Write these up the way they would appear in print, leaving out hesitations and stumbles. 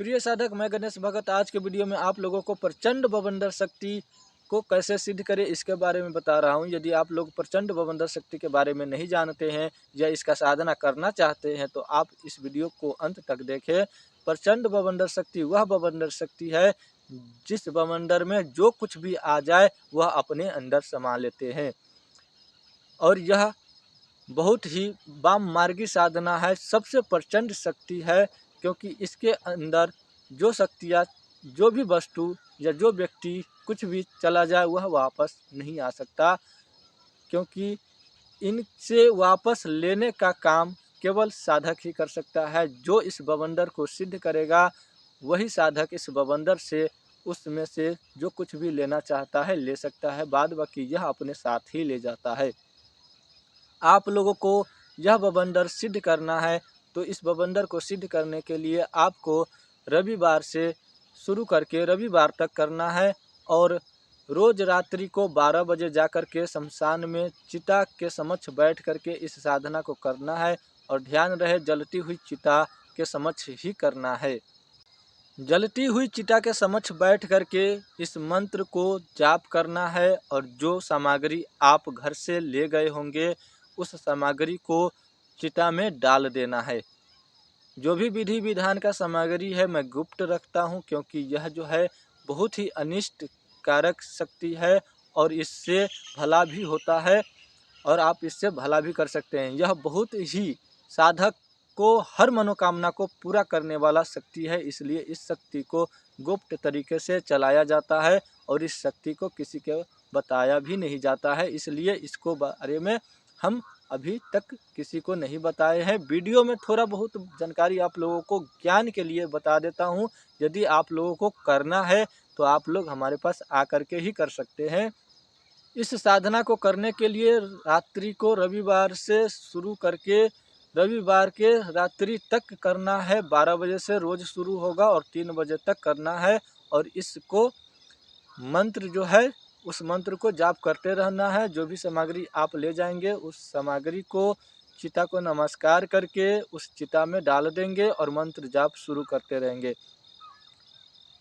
प्रिय साधक, मैं गणेश भगत आज के वीडियो में आप लोगों को प्रचंड बवंडर शक्ति को कैसे सिद्ध करें इसके बारे में बता रहा हूं। यदि आप लोग प्रचंड बवंडर शक्ति के बारे में नहीं जानते हैं या इसका साधना करना चाहते हैं तो आप इस वीडियो को अंत तक देखें। प्रचंड बवंडर शक्ति वह बवंडर शक्ति है जिस बवंडर में जो कुछ भी आ जाए वह अपने अंदर समा लेते हैं, और यह बहुत ही वाम मार्गी साधना है, सबसे प्रचंड शक्ति है। क्योंकि इसके अंदर जो शक्तियाँ, जो भी वस्तु या जो व्यक्ति कुछ भी चला जाए वह वापस नहीं आ सकता, क्योंकि इनसे वापस लेने का काम केवल साधक ही कर सकता है। जो इस बवंडर को सिद्ध करेगा वही साधक इस बवंडर से, उसमें से जो कुछ भी लेना चाहता है ले सकता है, बाद बाकी यह अपने साथ ही ले जाता है। आप लोगों को यह बवंडर सिद्ध करना है तो इस बवंडर को सिद्ध करने के लिए आपको रविवार से शुरू करके रविवार तक करना है, और रोज रात्रि को 12 बजे जाकर के शमशान में चिता के समक्ष बैठ करके इस साधना को करना है। और ध्यान रहे जलती हुई चिता के समक्ष ही करना है। जलती हुई चिता के समक्ष बैठ करके इस मंत्र को जाप करना है, और जो सामग्री आप घर से ले गए होंगे उस सामग्री को चिता में डाल देना है। जो भी विधि विधान का सामग्री है मैं गुप्त रखता हूँ, क्योंकि यह जो है बहुत ही अनिष्ट कारक शक्ति है और इससे भला भी होता है और आप इससे भला भी कर सकते हैं। यह बहुत ही साधक को हर मनोकामना को पूरा करने वाला शक्ति है, इसलिए इस शक्ति को गुप्त तरीके से चलाया जाता है और इस शक्ति को किसी को बताया भी नहीं जाता है। इसलिए इसको बारे में हम अभी तक किसी को नहीं बताए हैं। वीडियो में थोड़ा बहुत जानकारी आप लोगों को ज्ञान के लिए बता देता हूँ। यदि आप लोगों को करना है तो आप लोग हमारे पास आकर के ही कर सकते हैं। इस साधना को करने के लिए रात्रि को रविवार से शुरू करके रविवार के रात्रि तक करना है। 12 बजे से रोज शुरू होगा और 3 बजे तक करना है। और इसको मंत्र जो है उस मंत्र को जाप करते रहना है। जो भी सामग्री आप ले जाएंगे उस सामग्री को चिता को नमस्कार करके उस चिता में डाल देंगे और मंत्र जाप शुरू करते रहेंगे।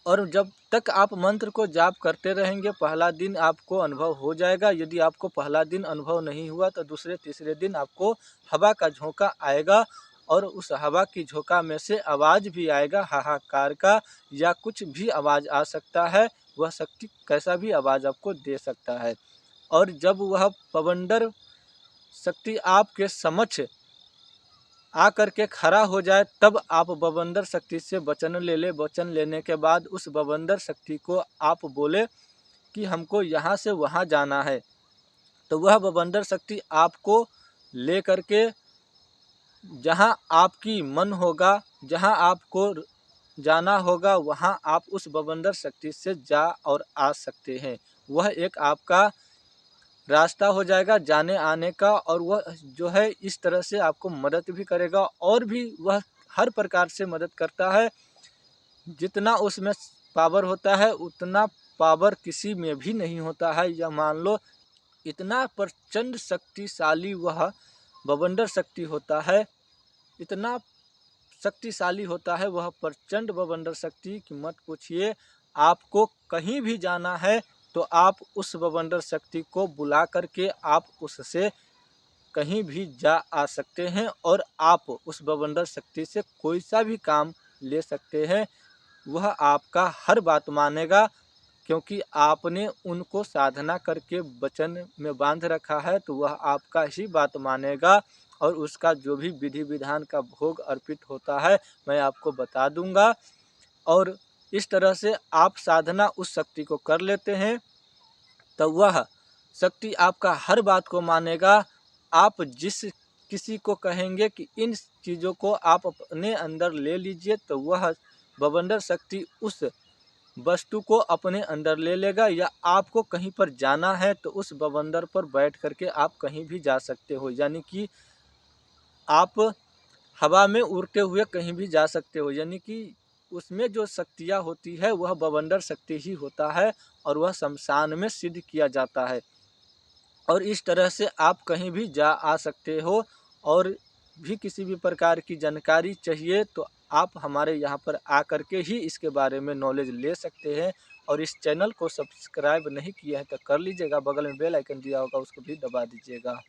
और जब तक आप मंत्र को जाप करते रहेंगे पहला दिन आपको अनुभव हो जाएगा। यदि आपको पहला दिन अनुभव नहीं हुआ तो दूसरे तीसरे दिन आपको हवा का झोंका आएगा, और उस हवा की झोंका में से आवाज़ भी आएगा, हाहाकार का या कुछ भी आवाज़ आ सकता है। वह शक्ति कैसा भी आवाज़ आपको दे सकता है। और जब वह बवंडर शक्ति आपके समक्ष आकर के खड़ा हो जाए तब आप बवंडर शक्ति से वचन ले ले। वचन लेने के बाद उस बवंडर शक्ति को आप बोले कि हमको यहाँ से वहाँ जाना है, तो वह बवंडर शक्ति आपको ले करके जहाँ आपकी मन होगा, जहाँ आपको जाना होगा वहाँ आप उस बवंडर शक्ति से जा और आ सकते हैं। वह एक आपका रास्ता हो जाएगा जाने आने का, और वह जो है इस तरह से आपको मदद भी करेगा, और भी वह हर प्रकार से मदद करता है। जितना उसमें पावर होता है उतना पावर किसी में भी नहीं होता है। या मान लो इतना प्रचंड शक्तिशाली वह बवंडर शक्ति होता है, इतना शक्तिशाली होता है वह प्रचंड बवंडर शक्ति कि मत पूछिए। आपको कहीं भी जाना है तो आप उस बवंडर शक्ति को बुला करके आप उससे कहीं भी जा आ सकते हैं, और आप उस बवंडर शक्ति से कोई सा भी काम ले सकते हैं। वह आपका हर बात मानेगा, क्योंकि आपने उनको साधना करके वचन में बांध रखा है, तो वह आपका ही बात मानेगा। और उसका जो भी विधि विधान का भोग अर्पित होता है मैं आपको बता दूंगा। और इस तरह से आप साधना उस शक्ति को कर लेते हैं तो वह शक्ति आपका हर बात को मानेगा। आप जिस किसी को कहेंगे कि इन चीज़ों को आप अपने अंदर ले लीजिए तो वह बवंडर शक्ति उस वस्तु को अपने अंदर ले लेगा। या आपको कहीं पर जाना है तो उस बवंडर पर बैठ करके आप कहीं भी जा सकते हो, यानी कि आप हवा में उड़ते हुए कहीं भी जा सकते हो। यानी कि उसमें जो शक्तियाँ होती है वह बवंडर शक्ति ही होता है, और वह शमशान में सिद्ध किया जाता है। और इस तरह से आप कहीं भी जा आ सकते हो। और भी किसी भी प्रकार की जानकारी चाहिए तो आप हमारे यहाँ पर आकर के ही इसके बारे में नॉलेज ले सकते हैं। और इस चैनल को सब्सक्राइब नहीं किया है तो कर लीजिएगा, बगल में बेल आइकन दिया होगा उसको भी दबा दीजिएगा।